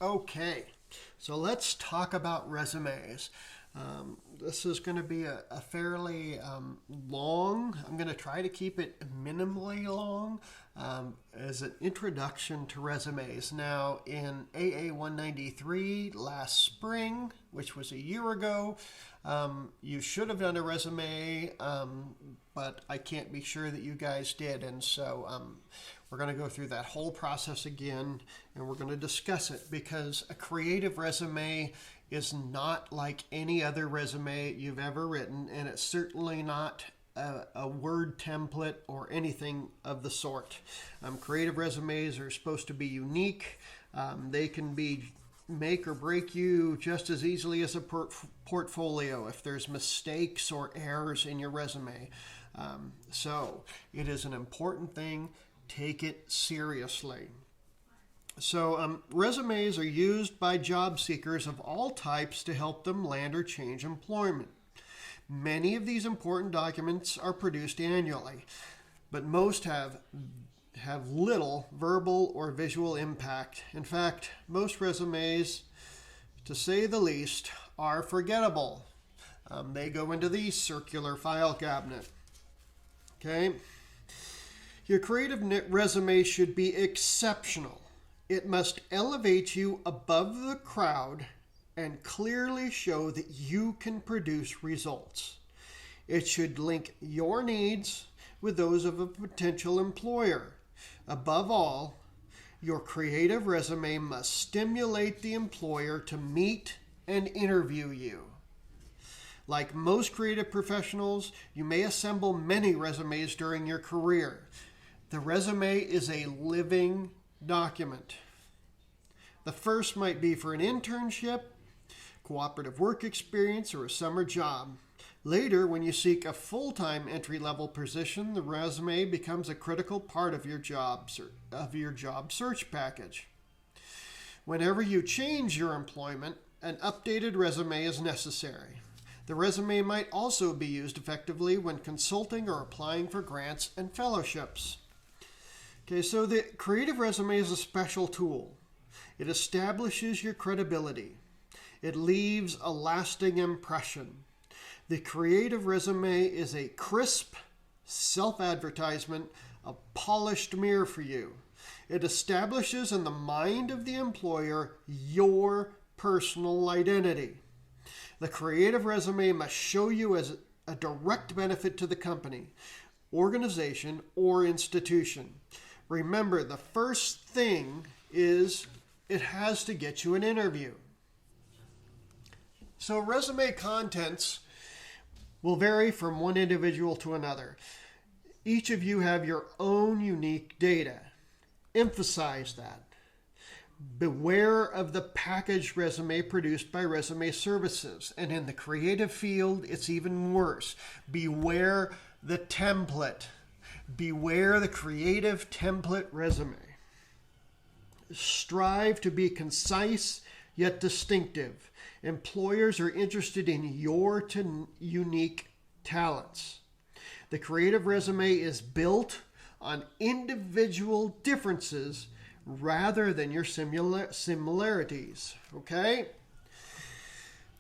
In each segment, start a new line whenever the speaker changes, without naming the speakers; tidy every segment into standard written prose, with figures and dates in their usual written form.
Okay, so let's talk about resumes. This is going to be a fairly long, I'm going to try to keep it minimally long as an introduction to resumes. Now, in AA 193 last spring, which was a year ago, you should have done a resume, but I can't be sure that you guys did. And so we're going to go through that whole process again, and we're going to discuss it because a creative resume is not like any other resume you've ever written, and it's certainly not a Word template or anything of the sort. Creative resumes are supposed to be unique. They can be make or break you just as easily as a portfolio if there's mistakes or errors in your resume. So it is an important thing. Take it seriously. So resumes are used by job seekers of all types to help them land or change employment. Many of these important documents are produced annually, but most have little verbal or visual impact. In fact, most resumes, to say the least, are forgettable. They go into the circular file cabinet. Okay? Your creative resume should be exceptional. It must elevate you above the crowd and clearly show that you can produce results. It should link your needs with those of a potential employer. Above all, your creative resume must stimulate the employer to meet and interview you. Like most creative professionals, you may assemble many resumes during your career. The resume is a living document. The first might be for an internship, cooperative work experience, or a summer job. Later, when you seek a full-time entry-level position, the resume becomes a critical part of your job search package. Whenever you change your employment, an updated resume is necessary. The resume might also be used effectively when consulting or applying for grants and fellowships. Okay, so the creative resume is a special tool. It establishes your credibility. It leaves a lasting impression. The creative resume is a crisp self-advertisement, a polished mirror for you. It establishes in the mind of the employer your personal identity. The creative resume must show you as a direct benefit to the company, organization, or institution. Remember, the first thing is it has to get you an interview. So resume contents will vary from one individual to another. Each of you have your own unique data. Emphasize that. Beware of the packaged resume produced by Resume Services. And in the creative field, it's even worse. Beware the template. Beware the creative template resume. Strive to be concise yet distinctive. Employers are interested in your unique talents. The creative resume is built on individual differences rather than your similarities. Okay?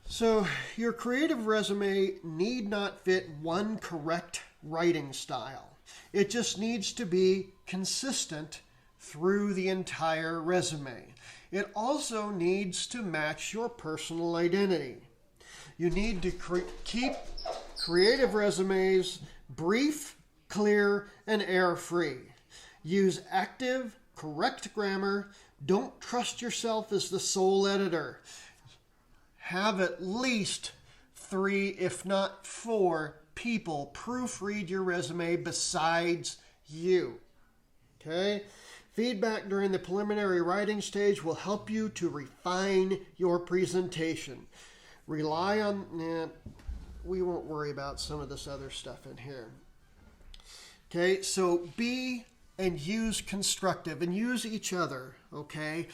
So your creative resume need not fit one correct writing style. It just needs to be consistent through the entire resume. It also needs to match your personal identity. You need to keep creative resumes brief, clear, and error-free. Use active, correct grammar. Don't trust yourself as the sole editor. Have at least 3, if not 4, people proofread your resume besides you. Okay? Feedback during the preliminary writing stage will help you to refine your presentation. Rely on, we won't worry about some of this other stuff in here. Okay, so be and use constructive and use each other, okay?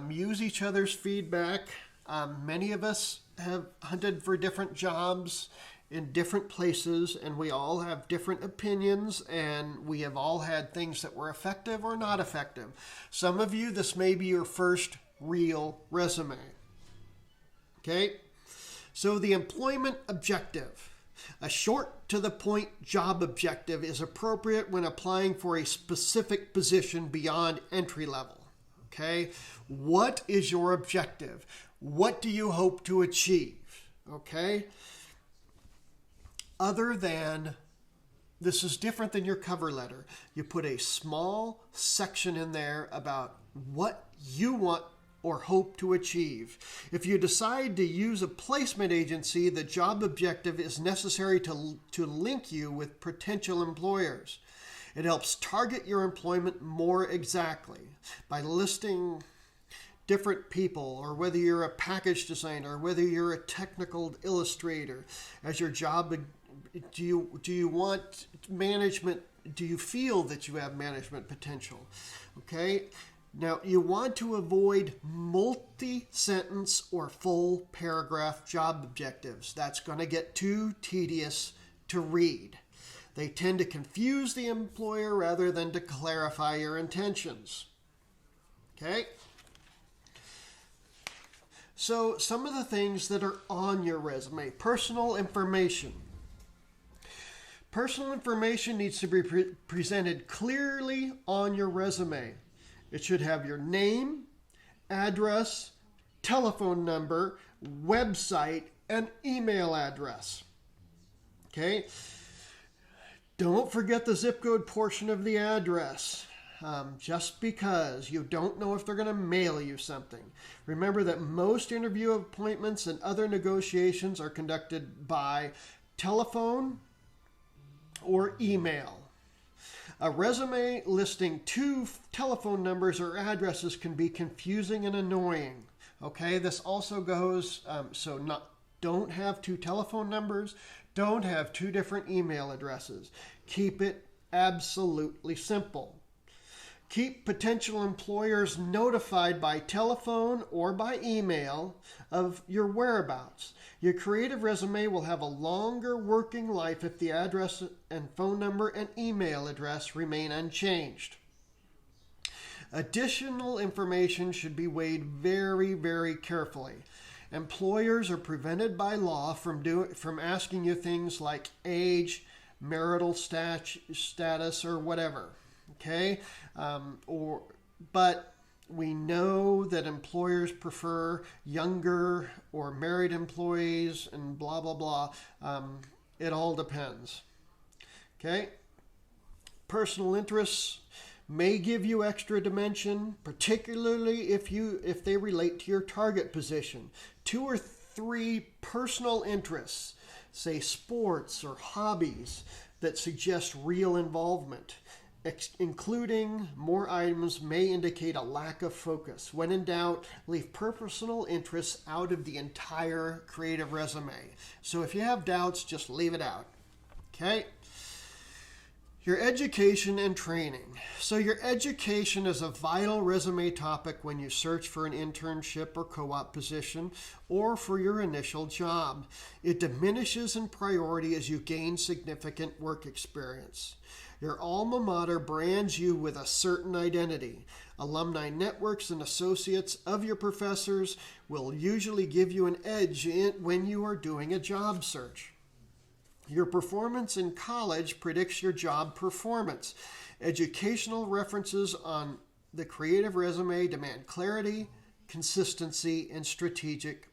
Use each other's feedback. Many of us have hunted for different jobs in different places, and we all have different opinions, and we have all had things that were effective or not effective. Some of you, this may be your first real resume. Okay? So the employment objective. A short to the point job objective is appropriate when applying for a specific position beyond entry level. Okay? What is your objective? What do you hope to achieve? Okay? Other than, this is different than your cover letter. You put a small section in there about what you want or hope to achieve. If you decide to use a placement agency, the job objective is necessary to link you with potential employers. It helps target your employment more exactly by listing different people, or whether you're a package designer, or whether you're a technical illustrator as your job. Do you want management? Do you feel that you have management potential? Okay. Now, you want to avoid multi-sentence or full paragraph job objectives. That's going to get too tedious to read. They tend to confuse the employer rather than to clarify your intentions. Okay? So, some of the things that are on your resume. Personal information. Personal information needs to be presented clearly on your resume. It should have your name, address, telephone number, website, and email address. Okay? Don't forget the zip code portion of the address. Just because you don't know if they're going to mail you something. Remember that most interview appointments and other negotiations are conducted by telephone or email. A resume listing 2 telephone numbers or addresses can be confusing and annoying. Okay, this also goes, don't have 2 telephone numbers, don't have 2 different email addresses. Keep it absolutely simple. Keep potential employers notified by telephone or by email of your whereabouts. Your creative resume will have a longer working life if the address and phone number and email address remain unchanged. Additional information should be weighed very, very carefully. Employers are prevented by law from asking you things like age, marital status, or whatever. Okay? But we know that employers prefer younger or married employees and blah, blah, blah. It all depends. Okay? Personal interests may give you extra dimension, particularly if they relate to your target position. 2 or 3 personal interests, say sports or hobbies, that suggest real involvement. Including more items may indicate a lack of focus. When in doubt, leave personal interests out of the entire creative resume. So if you have doubts, just leave it out. Okay? Your education and training. So your education is a vital resume topic when you search for an internship or co-op position or for your initial job. It diminishes in priority as you gain significant work experience. Your alma mater brands you with a certain identity. Alumni networks and associates of your professors will usually give you an edge when you are doing a job search. Your performance in college predicts your job performance. Educational references on the creative resume demand clarity, consistency, and strategic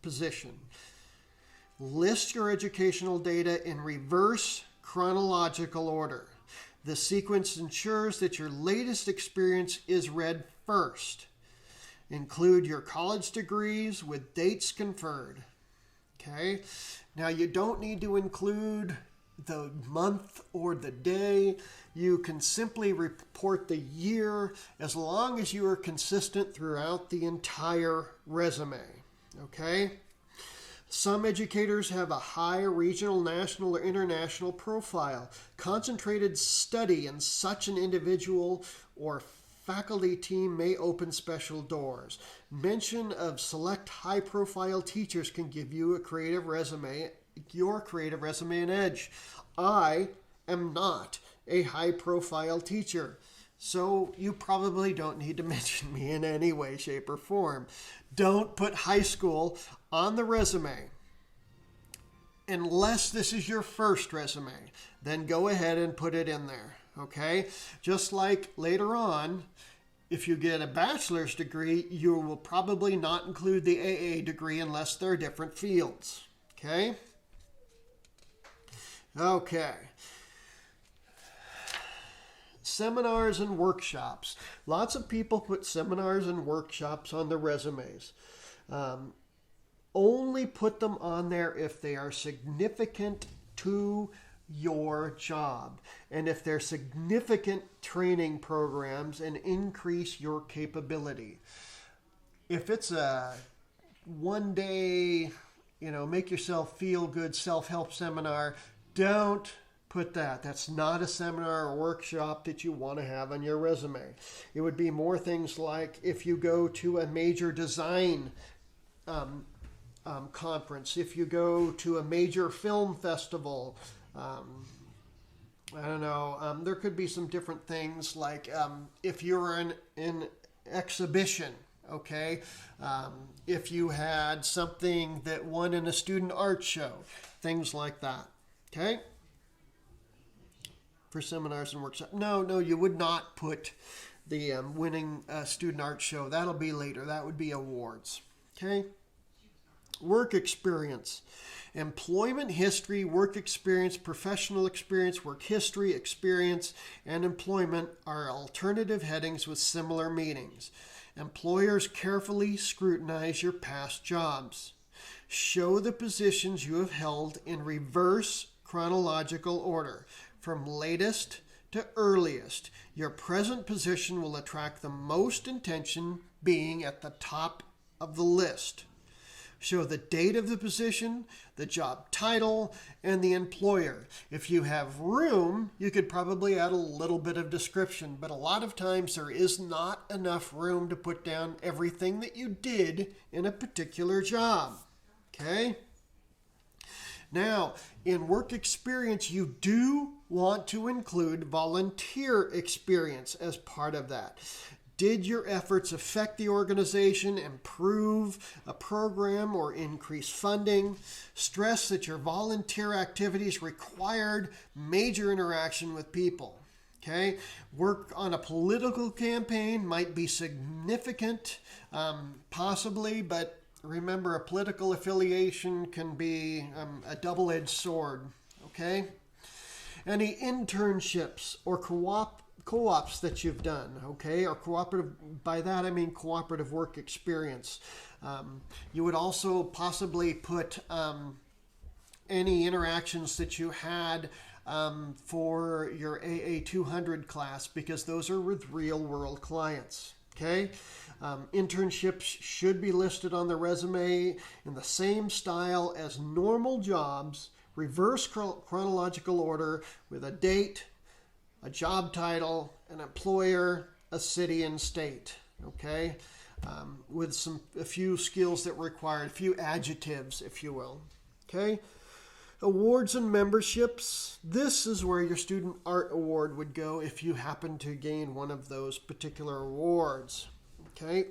position. List your educational data in reverse chronological order. The sequence ensures that your latest experience is read first. Include your college degrees with dates conferred. Okay? Now, you don't need to include the month or the day. You can simply report the year as long as you are consistent throughout the entire resume. Okay? Some educators have a high regional, national, or international profile. Concentrated study in such an individual or faculty team may open special doors. Mention of select high-profile teachers can give you your creative resume an edge. I am not a high-profile teacher. So you probably don't need to mention me in any way, shape, or form. Don't put high school on the resume unless this is your first resume. Then go ahead and put it in there, okay? Just like later on, if you get a bachelor's degree, you will probably not include the AA degree unless they're different fields, okay? Okay. Seminars and workshops. Lots of people put seminars and workshops on their resumes. Only put them on there if they are significant to your job and if they're significant training programs and increase your capability. If it's a one day, make yourself feel good self-help seminar, don't put that. That's not a seminar or workshop that you want to have on your resume. It would be more things like if you go to a major design conference, if you go to a major film festival, I don't know, there could be some different things like if you're in an exhibition, okay, if you had something that won in a student art show, things like that, okay? For seminars and workshops. No, you would not put the winning student art show. That'll be later. That would be awards. Okay? Work experience. Employment history, work experience, professional experience, work history, experience, and employment are alternative headings with similar meanings. Employers carefully scrutinize your past jobs. Show the positions you have held in reverse chronological order, from latest to earliest. Your present position will attract the most attention, being at the top of the list. Show the date of the position, the job title, and the employer. If you have room, you could probably add a little bit of description, but a lot of times there is not enough room to put down everything that you did in a particular job. Okay? Now, in work experience, you do want to include volunteer experience as part of that. Did your efforts affect the organization, improve a program, or increase funding? Stress that your volunteer activities required major interaction with people. Okay, work on a political campaign might be significant, possibly, but remember, a political affiliation can be a double-edged sword, okay? Any internships or co-ops that you've done, okay? Or cooperative, by that I mean cooperative work experience. You would also possibly put any interactions that you had for your AA 200 class, because those are with real-world clients, okay? Internships should be listed on the resume in the same style as normal jobs, reverse chronological order, with a date, a job title, an employer, a city and state, okay? With a few skills that required, a few adjectives, if you will, okay? Awards and memberships. This is where your student art award would go if you happen to gain one of those particular awards. Okay.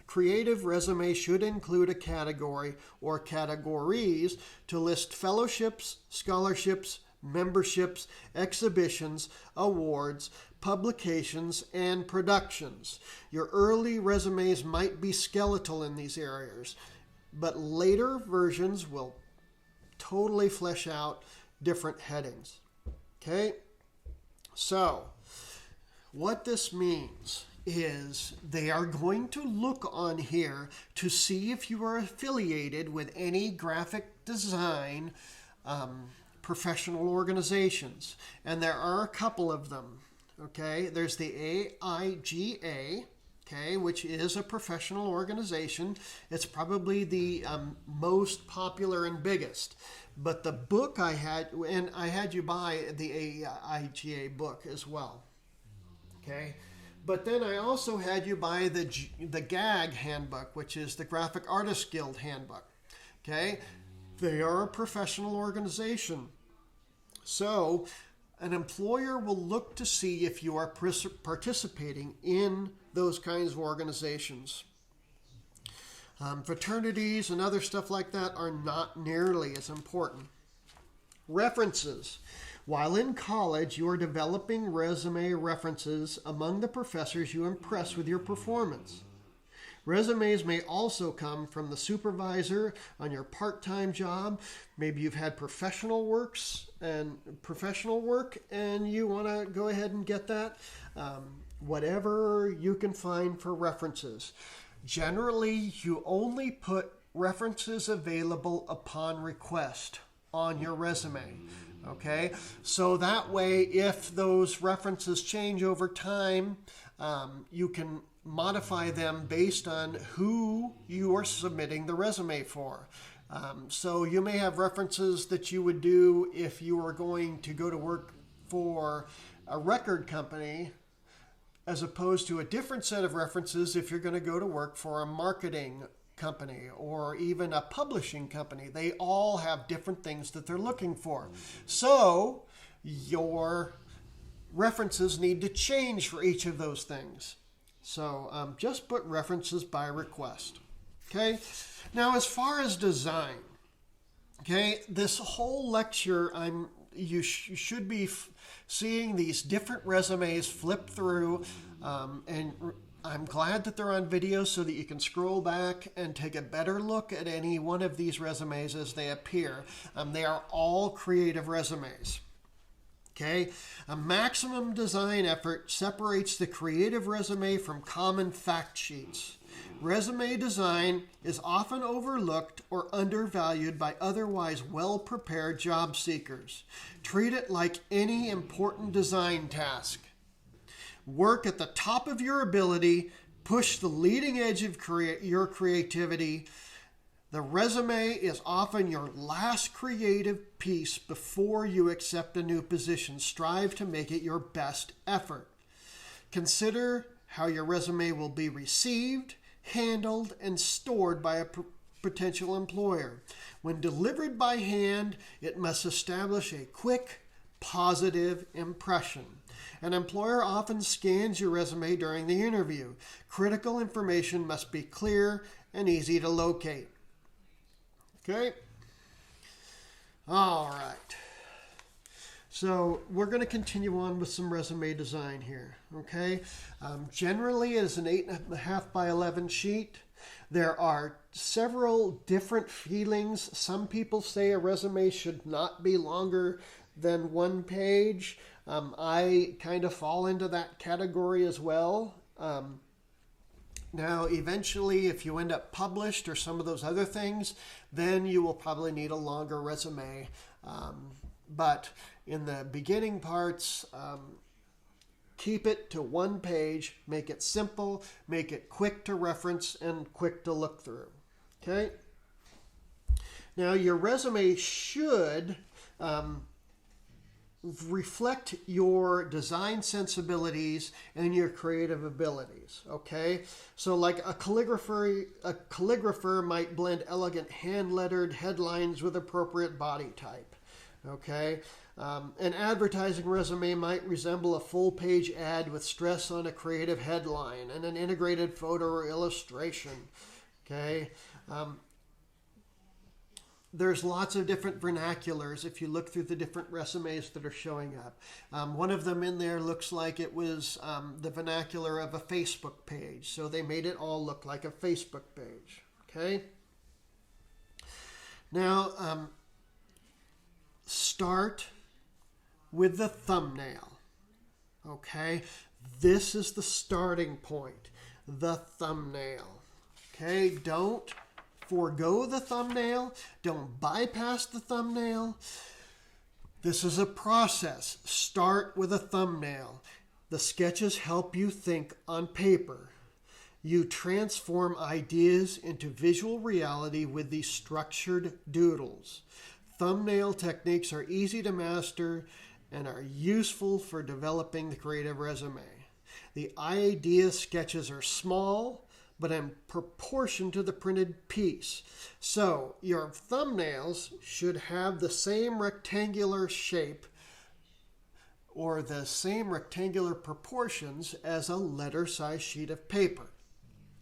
Creative resume should include a category or categories to list fellowships, scholarships, memberships, exhibitions, awards, publications, and productions. Your early resumes might be skeletal in these areas, but later versions will totally flesh out different headings. Okay? So, what this means is they are going to look on here to see if you are affiliated with any graphic design professional organizations. And there are a couple of them. Okay? There's the AIGA, okay, which is a professional organization. It's probably the most popular and biggest. But the book I had you buy the AIGA book as well. Okay? But then I also had you buy the GAG handbook, which is the Graphic Artists Guild handbook. Okay? They are a professional organization. So an employer will look to see if you are participating in those kinds of organizations. Fraternities and other stuff like that are not nearly as important. References. While in college, you are developing resume references among the professors you impress with your performance. Resumes may also come from the supervisor on your part-time job. Maybe you've had professional work and you want to go ahead and get that. Whatever you can find for references. Generally, you only put references available upon request on your resume. Okay, so that way, if those references change over time, you can modify them based on who you are submitting the resume for. So you may have references that you would do if you were going to go to work for a record company, as opposed to a different set of references if you're going to go to work for a marketing company or even a publishing company. They all have different things that they're looking for. So your references need to change for each of those things. So just put references by request. Okay. Now, as far as design, okay, this whole lecture, you should be seeing these different resumes flip through, and I'm glad that they're on video so that you can scroll back and take a better look at any one of these resumes as they appear. They are all creative resumes. Okay, a maximum design effort separates the creative resume from common fact sheets. Resume design is often overlooked or undervalued by otherwise well-prepared job seekers. Treat it like any important design task. Work at the top of your ability, push the leading edge of your creativity. The resume is often your last creative piece before you accept a new position. Strive to make it your best effort. Consider how your resume will be received, handled, and stored by a potential employer. When delivered by hand, it must establish a quick, positive impression. An employer often scans your resume during the interview. Critical information must be clear and easy to locate. Okay? All right. So we're going to continue on with some resume design here. Okay? Generally, it is an 8.5 by 11 sheet. There are several different feelings. Some people say a resume should not be longer than one page. I kind of fall into that category as well. Now, eventually, if you end up published or some of those other things, then you will probably need a longer resume. But in the beginning parts, keep it to one page, make it simple, make it quick to reference and quick to look through. Okay? Now, your resume should reflect your design sensibilities and your creative abilities. Okay, so like a calligrapher might blend elegant hand-lettered headlines with appropriate body type. Okay, an advertising resume might resemble a full-page ad with stress on a creative headline and an integrated photo or illustration. Okay. There's lots of different vernaculars if you look through the different resumes that are showing up. One of them in there looks like it was the vernacular of a Facebook page. So they made it all look like a Facebook page. Okay? Now, start with the thumbnail. Okay? This is the starting point. The thumbnail. Okay? Don't forego the thumbnail. Don't bypass the thumbnail. This is a process. Start with a thumbnail. The sketches help you think on paper. You transform ideas into visual reality with these structured doodles. Thumbnail techniques are easy to master and are useful for developing the creative resume. The idea sketches are small, but in proportion to the printed piece. So your thumbnails should have the same rectangular shape or the same rectangular proportions as a letter-sized sheet of paper.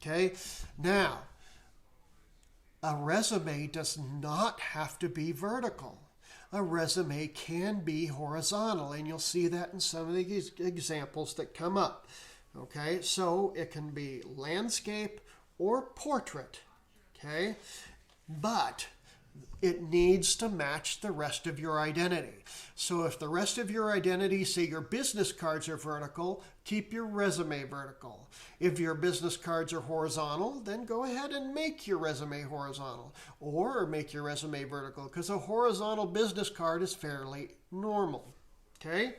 Okay? Now, a resume does not have to be vertical. A resume can be horizontal, and you'll see that in some of the examples that come up. Okay, so it can be landscape or portrait. Okay, but it needs to match the rest of your identity. So if the rest of your identity, say your business cards are vertical, keep your resume vertical. If your business cards are horizontal, then go ahead and make your resume horizontal or make your resume vertical, because a horizontal business card is fairly normal. Okay?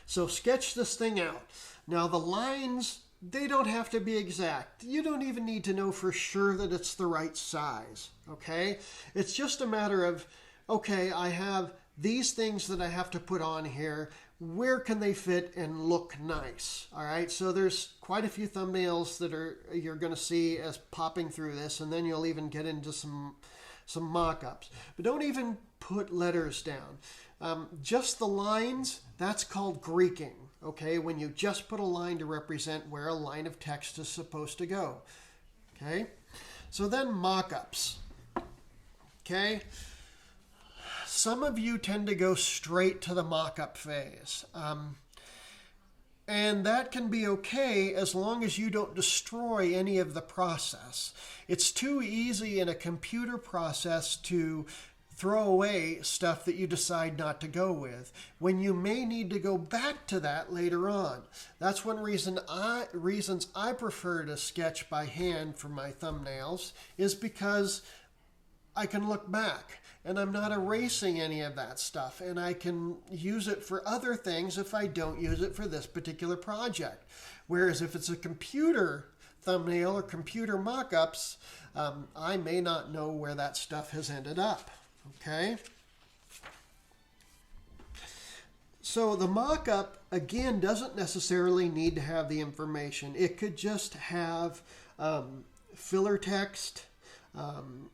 So sketch this thing out. Now the lines, they don't have to be exact. You don't even need to know for sure that it's the right size, okay? It's just a matter of, okay, I have these things that I have to put on here. Where can they fit and look nice? All right, so there's quite a few thumbnails that you're going to see as popping through this, and then you'll even get into some mock-ups. But don't even put letters down. Just the lines, that's called Greeking. Okay, when you just put a line to represent where a line of text is supposed to go. Okay, so then mock-ups. Okay, some of you tend to go straight to the mock-up phase. And that can be okay as long as you don't destroy any of the process. It's too easy in a computer process to throw away stuff that you decide not to go with, when you may need to go back to that later on. That's one reasons I prefer to sketch by hand for my thumbnails, is because I can look back and I'm not erasing any of that stuff, and I can use it for other things if I don't use it for this particular project. Whereas if it's a computer thumbnail or computer mock-ups, I may not know where that stuff has ended up. Okay, so the mock-up, again, doesn't necessarily need to have the information. It could just have filler text.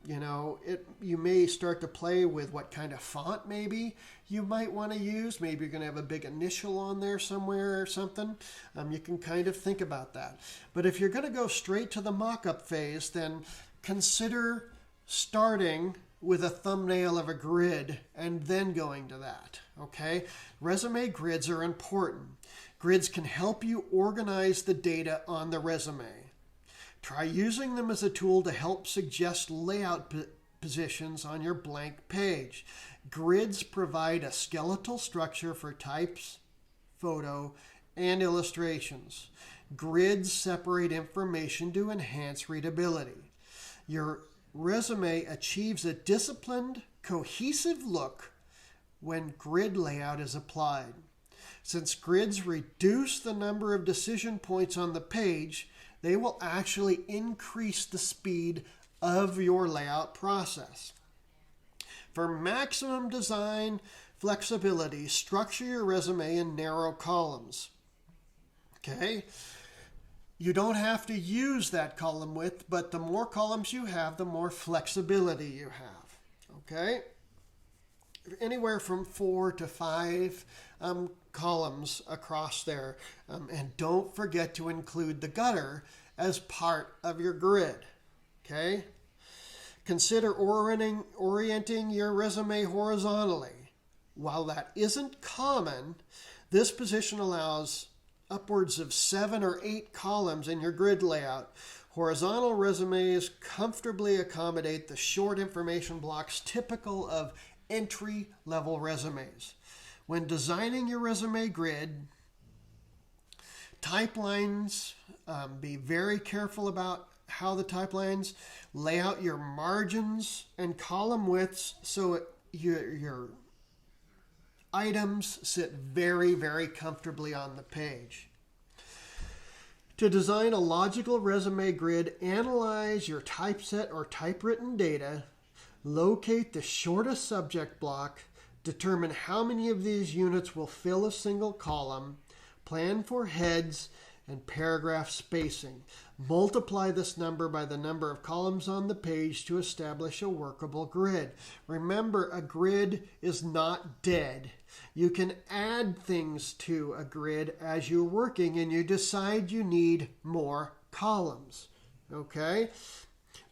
You may start to play with what kind of font maybe you might want to use. Maybe you're going to have a big initial on there somewhere or something. You can kind of think about that. But if you're going to go straight to the mock-up phase, then consider starting with a thumbnail of a grid and then going to that, okay? Resume grids are important. Grids can help you organize the data on the resume. Try using them as a tool to help suggest layout positions on your blank page. Grids provide a skeletal structure for types, photo, and illustrations. Grids separate information to enhance readability. Your resume achieves a disciplined, cohesive look when grid layout is applied. Since grids reduce the number of decision points on the page, they will actually increase the speed of your layout process. For maximum design flexibility, structure your resume in narrow columns. Okay? You don't have to use that column width, but the more columns you have, the more flexibility you have. Okay? Anywhere from 4 to 5 columns across there. And don't forget to include the gutter as part of your grid. Okay? Consider orienting your resume horizontally. While that isn't common, this position allows upwards of 7 or 8 columns in your grid layout. Horizontal resumes comfortably accommodate the short information blocks typical of entry-level resumes. When designing your resume grid, type lines, be very careful about how the type lines lay out your margins and column widths so your items sit very, very comfortably on the page. To design a logical resume grid, analyze your typeset or typewritten data, locate the shortest subject block, determine how many of these units will fill a single column, plan for heads and paragraph spacing. Multiply this number by the number of columns on the page to establish a workable grid. Remember, a grid is not dead. You can add things to a grid as you're working and you decide you need more columns. Okay?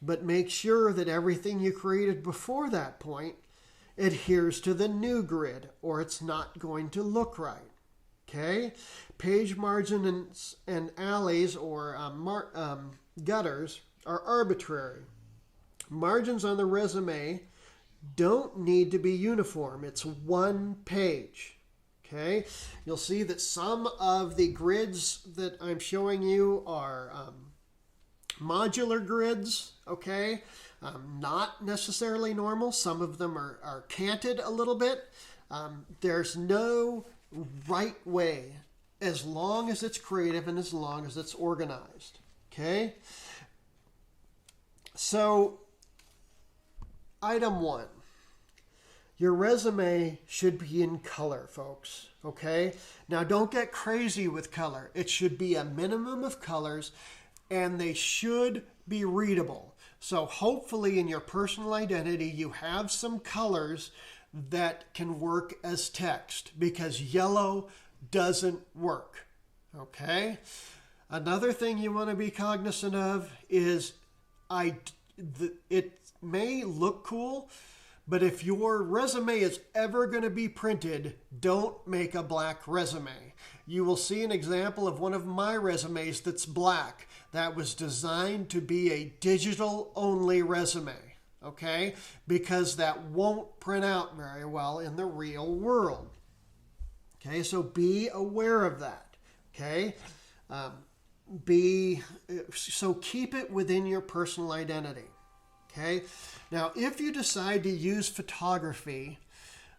But make sure that everything you created before that point adheres to the new grid, or it's not going to look right. Okay? Page margins and alleys or gutters are arbitrary. Margins on the resume don't need to be uniform. It's one page. Okay? You'll see that some of the grids that I'm showing you are modular grids, okay? Not necessarily normal. Some of them are canted a little bit. There's no right way as long as it's creative and as long as it's organized, okay? So, item 1. Your resume should be in color, folks, okay? Now, don't get crazy with color. It should be a minimum of colors, and they should be readable. So hopefully in your personal identity, you have some colors that can work as text, because yellow doesn't work, okay? Another thing you want to be cognizant of is it may look cool, but if your resume is ever going to be printed, don't make a black resume. You will see an example of one of my resumes that's black. That was designed to be a digital-only resume, okay? Because that won't print out very well in the real world. Okay, so be aware of that, okay? So keep it within your personal identity. Okay. Now, if you decide to use photography,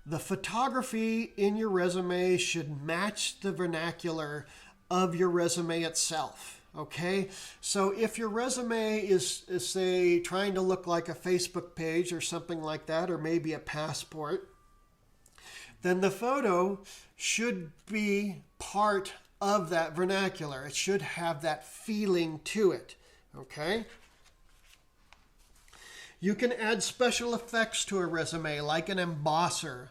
the photography in your resume should match the vernacular of your resume itself. Okay. So if your resume is say, trying to look like a Facebook page or something like that, or maybe a passport, then the photo should be part of that vernacular. It should have that feeling to it. Okay. You can add special effects to a resume, like an embosser.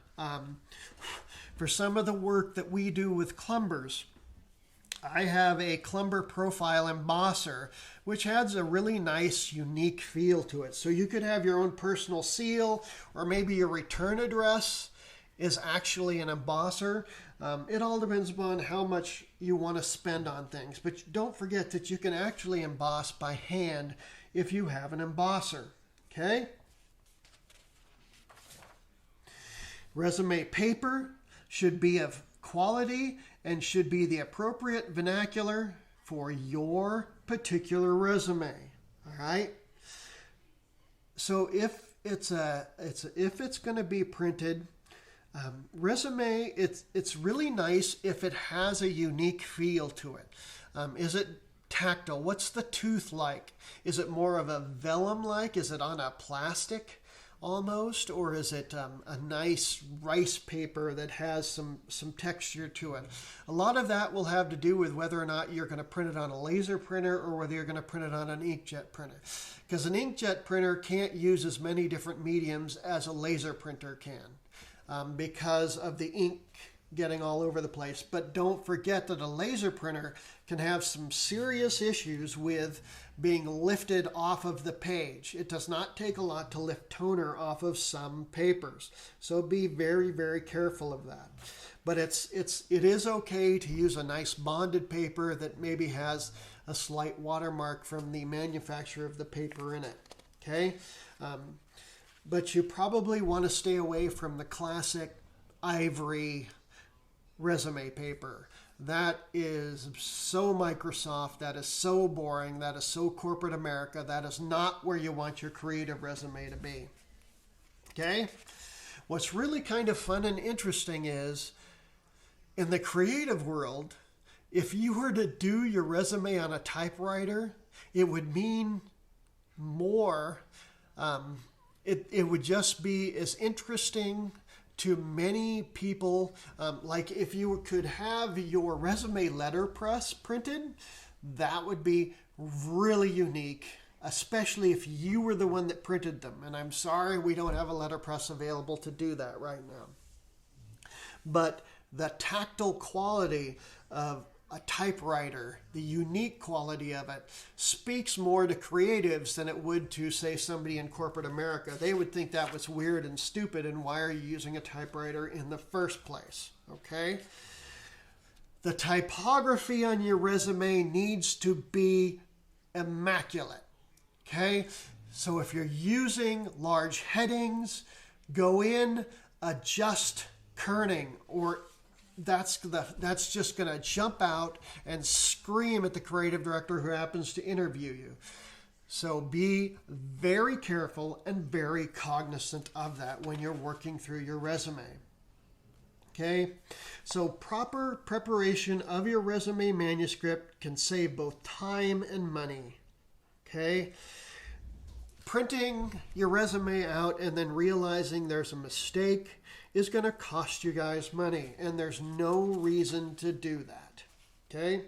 For some of the work that we do with Clumbers, I have a Clumber Profile embosser, which adds a really nice, unique feel to it. So you could have your own personal seal, or maybe your return address is actually an embosser. It all depends upon how much you want to spend on things. But don't forget that you can actually emboss by hand if you have an embosser. Okay? Resume paper should be of quality and should be the appropriate vernacular for your particular resume. All right? So if it's going to be printed, resume, it's really nice if it has a unique feel to it. Is it tactile? What's the tooth like? Is it more of a vellum-like? Is it on a plastic almost? Or is it a nice rice paper that has some texture to it? A lot of that will have to do with whether or not you're going to print it on a laser printer or whether you're going to print it on an inkjet printer. Because an inkjet printer can't use as many different mediums as a laser printer can because of the ink getting all over the place. But don't forget that a laser printer can have some serious issues with being lifted off of the page. It does not take a lot to lift toner off of some papers. So be very, very careful of that. But it is okay to use a nice bonded paper that maybe has a slight watermark from the manufacturer of the paper in it. Okay? But you probably want to stay away from the classic ivory resume paper. That is so Microsoft, that is so boring, that is so corporate America. That is not where you want your creative resume to be. Okay? What's really kind of fun and interesting is, in the creative world, if you were to do your resume on a typewriter, it would mean more. It would just be as interesting to many people. Like if you could have your resume letterpress printed, that would be really unique, especially if you were the one that printed them. And I'm sorry we don't have a letterpress available to do that right now. but the tactile quality of a typewriter, the unique quality of it, speaks more to creatives than it would to, say, somebody in corporate America. They would think that was weird and stupid, and why are you using a typewriter in the first place? Okay? The typography on your resume needs to be immaculate. Okay? So if you're using large headings, go in, adjust kerning, or that's just going to jump out and scream at the creative director who happens to interview you. So be very careful and very cognizant of that when you're working through your resume. Okay, so proper preparation of your resume manuscript can save both time and money. Okay, printing your resume out and then realizing there's a mistake is going to cost you guys money, and there's no reason to do that. Okay,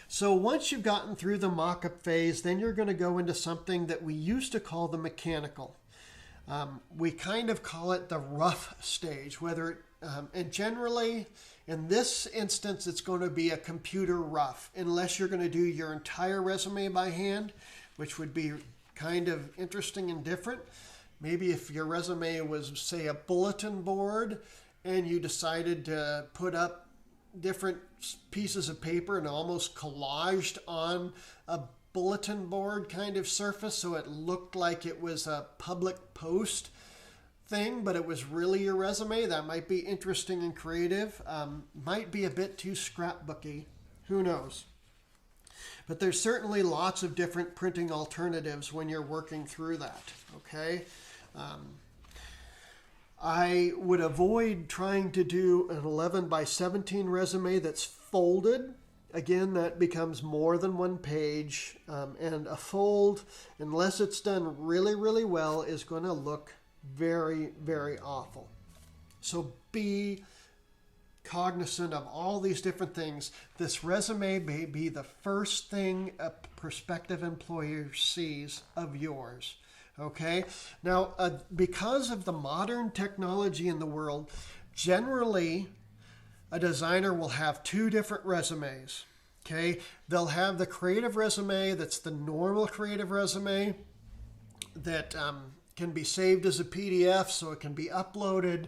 so once you've gotten through the mock-up phase, then you're going to go into something that we used to call the mechanical. We kind of call it the rough stage, and generally in this instance, it's going to be a computer rough, unless you're going to do your entire resume by hand, which would be kind of interesting and different. Maybe if your resume was, say, a bulletin board and you decided to put up different pieces of paper and almost collaged on a bulletin board kind of surface so it looked like it was a public post thing, but it was really your resume, that might be interesting and creative. Might be a bit too scrapbooky. Who knows? But there's certainly lots of different printing alternatives when you're working through that. Okay? I would avoid trying to do an 11 by 17 resume that's folded. Again, that becomes more than one page, and a fold, unless it's done really, really well, is going to look very, very awful. So be cognizant of all these different things. This resume may be the first thing a prospective employer sees of yours. Okay? Now, because of the modern technology in the world, generally a designer will have two different resumes. Okay? They'll have the creative resume that's the normal creative resume that can be saved as a PDF so it can be uploaded.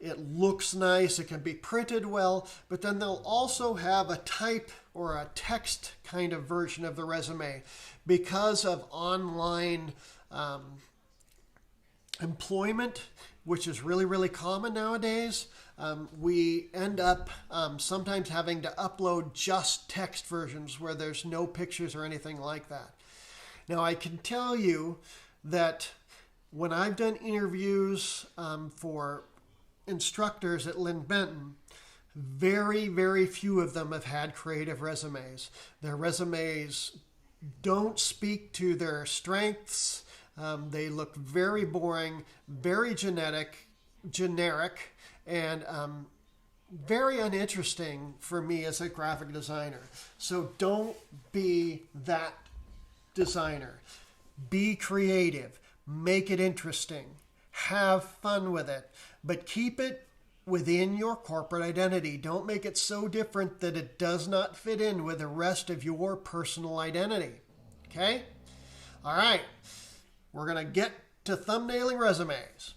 It looks nice. It can be printed well. But then they'll also have a type or a text kind of version of the resume. Because of online employment, which is really, really common nowadays, we end up sometimes having to upload just text versions where there's no pictures or anything like that. Now, I can tell you that when I've done interviews for instructors at Lynn Benton, very, very few of them have had creative resumes. Their resumes don't speak to their strengths. They look very boring, very generic, and very uninteresting for me as a graphic designer. So don't be that designer. Be creative. Make it interesting. Have fun with it. But keep it within your corporate identity. Don't make it so different that it does not fit in with the rest of your personal identity. Okay? All right. We're going to get to thumbnailing resumes.